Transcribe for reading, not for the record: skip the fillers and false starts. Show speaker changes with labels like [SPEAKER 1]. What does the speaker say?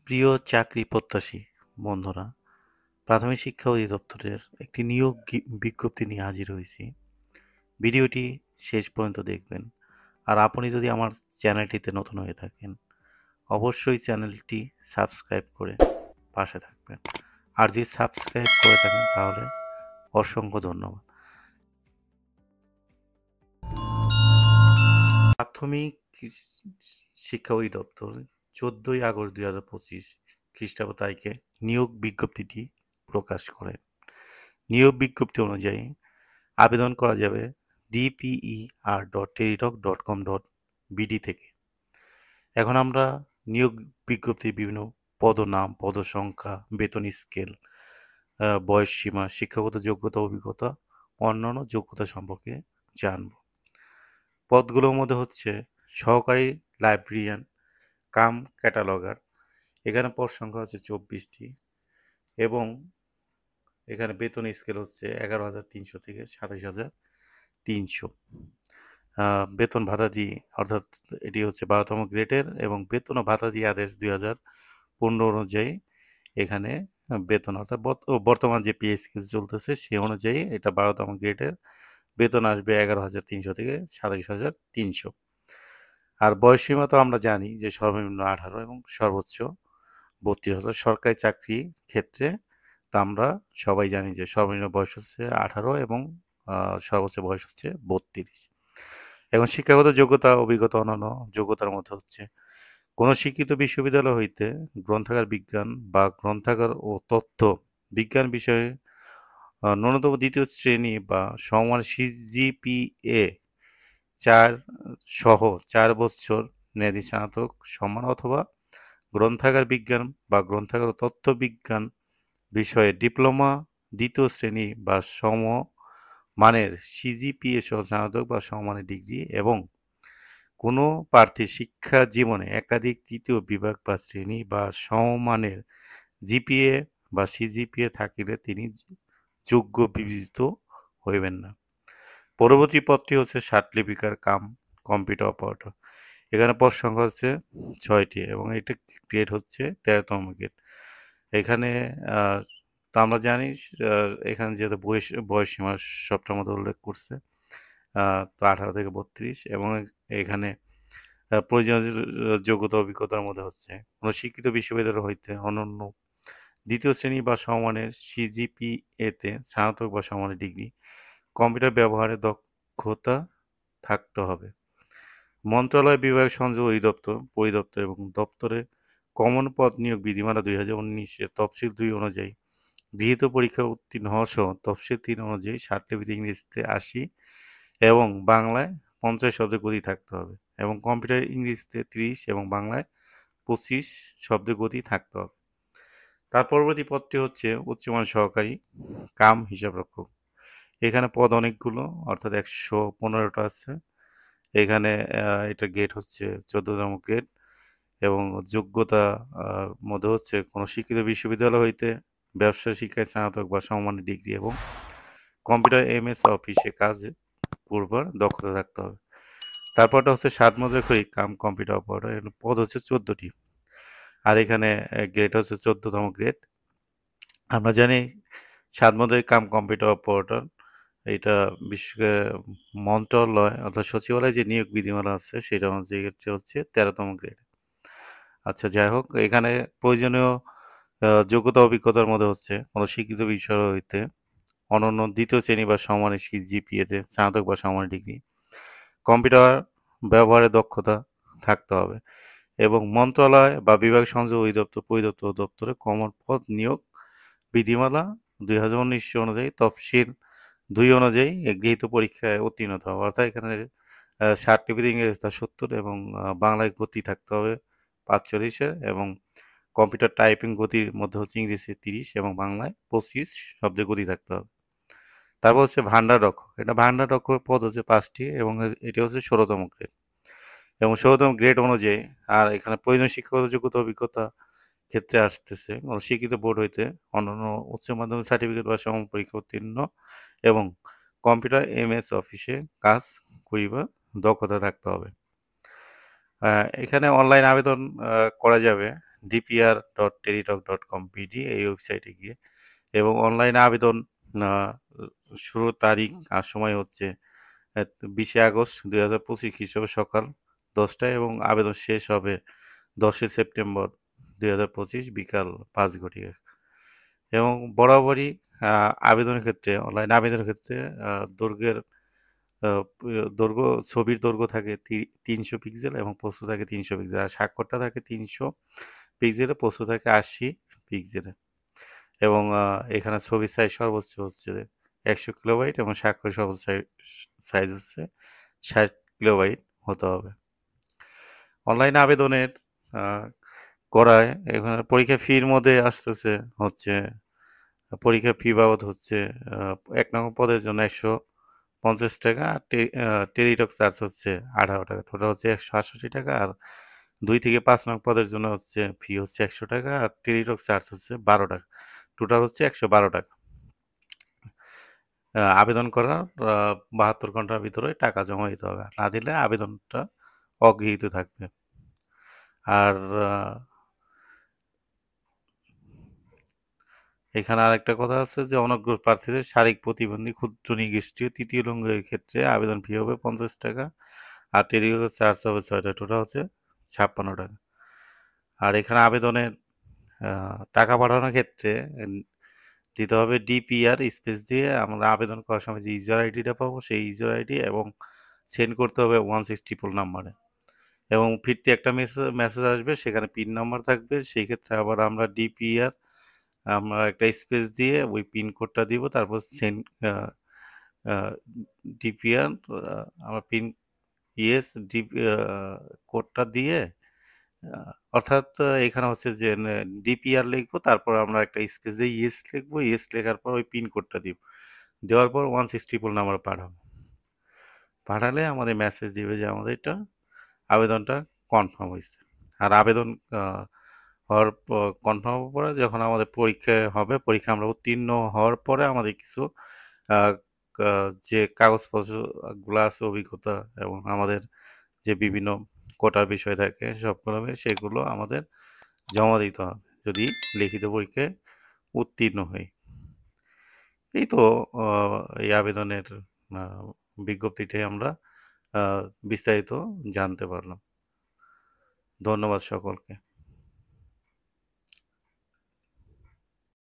[SPEAKER 1] প্রিয় চাকরি প্রত্যাশী বন্ধুরা, প্রাথমিক শিক্ষা অধিদপ্তরের একটি নিয়োগ বিজ্ঞপ্তি নিয়ে হাজির হয়েছি। ভিডিওটি শেষ পর্যন্ত দেখবেন। আর আপনি যদি আমার চ্যানেলটিতে নতুন হয়ে থাকেন, অবশ্যই চ্যানেলটি সাবস্ক্রাইব করে পাশে থাকবেন। আর যদি সাবস্ক্রাইব করে থাকেন তাহলে অসংখ্য ধন্যবাদ। প্রাথমিক শিক্ষা অধিদপ্তর 14ই আগস্ট 2025 খ্রিস্টাব্দ তারিখে নিয়োগ বিজ্ঞপ্তিটি প্রকাশ করে। নিয়োগ বিজ্ঞপ্তি অনুযায়ী আবেদন করা যাবে dper.teritok.com.bd থেকে। এখন আমরা নিয়োগ বিজ্ঞপ্তির বিভিন্ন পদনাম, পদসংখ্যা, বেতন স্কেল, বয়স সীমা, শিক্ষাগত যোগ্যতা, অভিজ্ঞতা, অন্যান্য যোগ্যতা সম্পর্কে জানব। পদগুলোর মধ্যে হচ্ছে সহকারী লাইব্রেরিয়ান কাম ক্যাটালগার। এখানে পদ সংখ্যা হচ্ছে 24টি এবং এখানে বেতন স্কেল হচ্ছে 11,300 থেকে 27,300। বেতন ভাতাদি অর্থাৎ এটি হচ্ছে 12তম গ্রেডের এবং বেতন ও ভাতাদি আদেশ 2015 অনুযায়ী এখানে বেতন অর্থাৎ বর্তমান যে পে স্কেল চলতেছে সে অনুযায়ী এটা 12তম গ্রেডের বেতন আসবে 11,300 থেকে 27,300। আর বয়সসীমা তো আমরা জানি যে সর্বনিম্ন 18 এবং সর্বোচ্চ 32 হাজার। সরকারি চাকরি ক্ষেত্রে তা আমরা সবাই জানি যে সর্বনিম্ন বয়স হচ্ছে 18 এবং সর্বোচ্চ বয়স হচ্ছে 32। এখন শিক্ষাগত যোগ্যতা, অভিজ্ঞতা, অন্যান্য যোগ্যতার মধ্যে হচ্ছে কোনো শিক্ষিত বিশ্ববিদ্যালয় হইতে গ্রন্থাগার বিজ্ঞান বা গ্রন্থাগার ও তথ্য বিজ্ঞান বিষয়ে ন্যূনতম দ্বিতীয় শ্রেণী বা সমমান সিজিপিএ 4 সহ 4 বছর মেয়াদী স্নাতক সম্মান অথবা গ্রন্থাগার বিজ্ঞান বা গ্রন্থাগার ও তথ্য বিজ্ঞান বিষয়ে ডিপ্লোমা দ্বিতীয় শ্রেণী বা সমমানের সিজিপিএ সহ স্নাতক বা সমমানের ডিগ্রি এবং কোনো প্রার্থীর শিক্ষা জীবনে একাধিক তৃতীয় বিভাগ বা শ্রেণী বা সমমানের জিপিএ বা সিজিপিএ থাকিলে তিনি যোগ্য বিবেচিত হইবেন না। পরবর্তী পদটি হচ্ছে ষাটলিপিকার কাম কম্পিউটার অপারেটর। এখানে পদ সংখ্যা হচ্ছে 6টি এবং এটা গ্রেড হচ্ছে 13তম গ্রেড। এখানে তো আমরা জানি এখানে যেহেতু বয়স সীমা সবটার মধ্যে উল্লেখ করছে, তো 18 থেকে 32 এবং এখানে প্রয়োজনীয় যোগ্যতা অভিজ্ঞতার মধ্যে হচ্ছে কোনো শিক্ষিত বিশ্ববিদ্যালয় হইতে অনন্য দ্বিতীয় শ্রেণী বা সমমানের সিজিপিএতে স্নাতক বা সমমানের ডিগ্রি, কম্পিউটার ব্যবহারে দক্ষতা থাকতে হবে। মন্ত্রণালয়, বিভাগ, সংযোগ অধিদপ্তর, পরিদপ্তর এবং দপ্তরে কমন পদ নিয়োগ বিধিমালা 2019-এর তফসিল 2 অনুযায়ী গৃহীত পরীক্ষা উত্তীর্ণ হওয়া সহ তফসিল 3 অনুযায়ী ষাটলিপিতে ইংরেজিতে 80 এবং বাংলায় 50 শব্দের গতি থাকতে হবে এবং কম্পিউটার ইংরেজিতে 30 এবং বাংলায় 25 শব্দের গতি থাকতে হবে। তার পরবর্তী পদটি হচ্ছে উচ্চমান সহকারী কাম হিসাবরক্ষক। এখানে পদ অনেকগুলো অর্থাৎ 115টা আছে। এখানে এটা গ্রেড হচ্ছে 14তম গ্রেড এবং যোগ্যতা মধ্যে হচ্ছে কোনো শিক্ষিত বিশ্ববিদ্যালয় হইতে ব্যবসা শিক্ষায় স্নাতক বা সমমানের ডিগ্রি এবং কম্পিউটার এমএস অফিসে কাজে পূর্বার দক্ষতা থাকতে হবে। তারপরটা হচ্ছে 7 মুদ্রাক্ষরী কাম কম্পিউটার অপারেটর। এর পদ হচ্ছে 14টি আর এখানে গ্রেড হচ্ছে 14তম গ্রেড। আমরা জানি 7 মুদ্রাক্ষরী কাম কম্পিউটার অপারেটর এটা মন্ত্রণালয় অর্থাৎ সচিবালয় যে নিয়োগ বিধিমালা আছে সেটা অনুযায়ী হচ্ছে 13তম গ্রেড। আচ্ছা, যাই হোক, এখানে প্রয়োজনীয় যোগ্যতা অভিজ্ঞতার মধ্যে হচ্ছে কোনো শিক্ষিত বিশ্ববিদ্যালয় হইতে অনন্য দ্বিতীয় শ্রেণী বা সমমানের জিপিএতে স্নাতক বা সমমানের ডিগ্রি, কম্পিউটার ব্যবহারের দক্ষতা থাকতে হবে এবং মন্ত্রণালয় বা বিভাগ সংযোগ অধিদপ্তর, পরিদপ্তর দপ্তরে কমন পদ নিয়োগ বিধিমালা 2019 অনুযায়ী তফসিল 2 অনুযায়ী গৃহীত পরীক্ষায় উত্তীর্ণ হতে হবে। অর্থাৎ এখানে ষাটলিপিতে ইংরেজিতে 70 এবং বাংলায় গতি থাকতে হবে 45-এর এবং কম্পিউটার টাইপিং গতির মধ্যে হচ্ছে ইংরেজি 30 এবং বাংলায় 25 শব্দের গতি থাকতে হবে। তারপর হচ্ছে ভান্ডার রক্ষক। এটা ভান্ডার রক্ষকের পদ হচ্ছে 5টি এবং এটি হচ্ছে 16তম গ্রেড এবং 16তম গ্রেড অনুযায়ী আর এখানে প্রয়োজনীয় শিক্ষাগত যোগ্যতা অভিজ্ঞতা ক্ষেত্রে আসতেছে কোনো শিক্ষিত বোর্ড হইতে অন্যান্য উচ্চ মাধ্যমিক সার্টিফিকেট বা সম পরীক্ষা উত্তীর্ণ এবং কম্পিউটার এমএস অফিসে কাজ করিবার দক্ষতা থাকতে হবে। এখানে অনলাইন আবেদন করা যাবে dpr.teletalk.com বিডি এই ওয়েবসাইটে গিয়ে এবং অনলাইনে আবেদন শুরুর তারিখ আর সময় হচ্ছে 20শে আগস্ট 2025 খ্রিস্টাব্দ সকাল 10টায় এবং আবেদন শেষ হবে 10শে সেপ্টেম্বর 2025 বিকাল 5 ঘটিকা এবং বরাবরই আবেদনের ক্ষেত্রে অনলাইন আবেদনের ক্ষেত্রে দৈর্ঘ্যের দৈর্ঘ্য ছবির দৈর্ঘ্য থাকে 300 পিক্সেল এবং প্রস্থ থাকে 300 পিক্সেল আর স্বাক্ষরটা থাকে 300 পিক্সেলে প্রস্থ থাকে 80 পিক্সেলে এবং এখানে ছবির সাইজ সর্বোচ্চ হচ্ছে 100 কিলোবাইট এবং স্বাক্ষর সর্বোচ্চ সাইজ হচ্ছে 60 কিলোবাইট হতে হবে অনলাইন আবেদনের করায় এখানে পরীক্ষা ফির মধ্যে আসতেছে হচ্ছে পরীক্ষা ফি বাবদ হচ্ছে 1 নং পদের জন্য 150 টাকা আর টেলিটক চার্জ হচ্ছে 18 টাকা টোটাল হচ্ছে 168 টাকা আর 2 থেকে 5 নং পদের জন্য হচ্ছে ফি হচ্ছে 100 টাকা আর টেলিটক চার্জ হচ্ছে 12 টাকা টোটাল হচ্ছে 112 টাকা আবেদন করার 72 ঘন্টার ভিতরে টাকা জমা দিতে হবে না দিলে আবেদনটা অগৃহীত থাকবে আর এখানে আরেকটা কথা আছে যে অনগ্র প্রার্থীদের শারীরিক প্রতিবন্ধী ক্ষুদ্র নিগোষ্ঠীয় তৃতীয় লিঙ্গের ক্ষেত্রে আবেদন ফি হবে 50 টাকা আর টেলিটক চার্জ হবে 6 টাকা টোটাল হচ্ছে 56 টাকা আর এখানে আবেদনের টাকা পাঠানোর ক্ষেত্রে দিতে হবে ডিপিআর স্পেস দিয়ে আমরা আবেদন করার সময় যে ইউজার আইডিটা পাবো সেই ইউজার আইডি এবং সেন্ড করতে হবে 164 নাম্বারে এবং ফিরতি একটা মেসেজ আসবে সেখানে পিন নাম্বার থাকবে সেই ক্ষেত্রে আবার আমরা ডিপিআর আমরা একটা স্পেস দিয়ে ওই পিন কোডটা দিব তারপর সেন্ড ডিপিআর আমরা পিন ইয়েস কোডটা দিয়ে অর্থাৎ এখানে হচ্ছে যে ডিপিআর লিখবো তারপর আমরা একটা স্পেস দিয়ে ইয়েস লিখবো ইয়েস লেখার পর ওই পিন কোডটা দিব দেওয়ার পর 164 নাম্বার পাঠালে আমাদের মেসেজ দিবে যে আমাদের এটা আবেদনটা কনফার্ম হয়েছে আর আবেদন হওয়ার কনফার্ম হওয়ার পরে যখন আমাদের পরীক্ষা হবে পরীক্ষা আমরা উত্তীর্ণ হওয়ার পরে আমাদের কিছু যে কাগজপত্রগুলো আছে অভিজ্ঞতা এবং আমাদের যে বিভিন্ন কোটার বিষয় থাকে সবগুলো সেগুলো আমাদের জমা দিতে হবে যদি লিখিত পরীক্ষায় উত্তীর্ণ হই এই তো এই আবেদনের বিজ্ঞপ্তিটাই আমরা বিস্তারিত জানতে পারলাম ধন্যবাদ সকলকে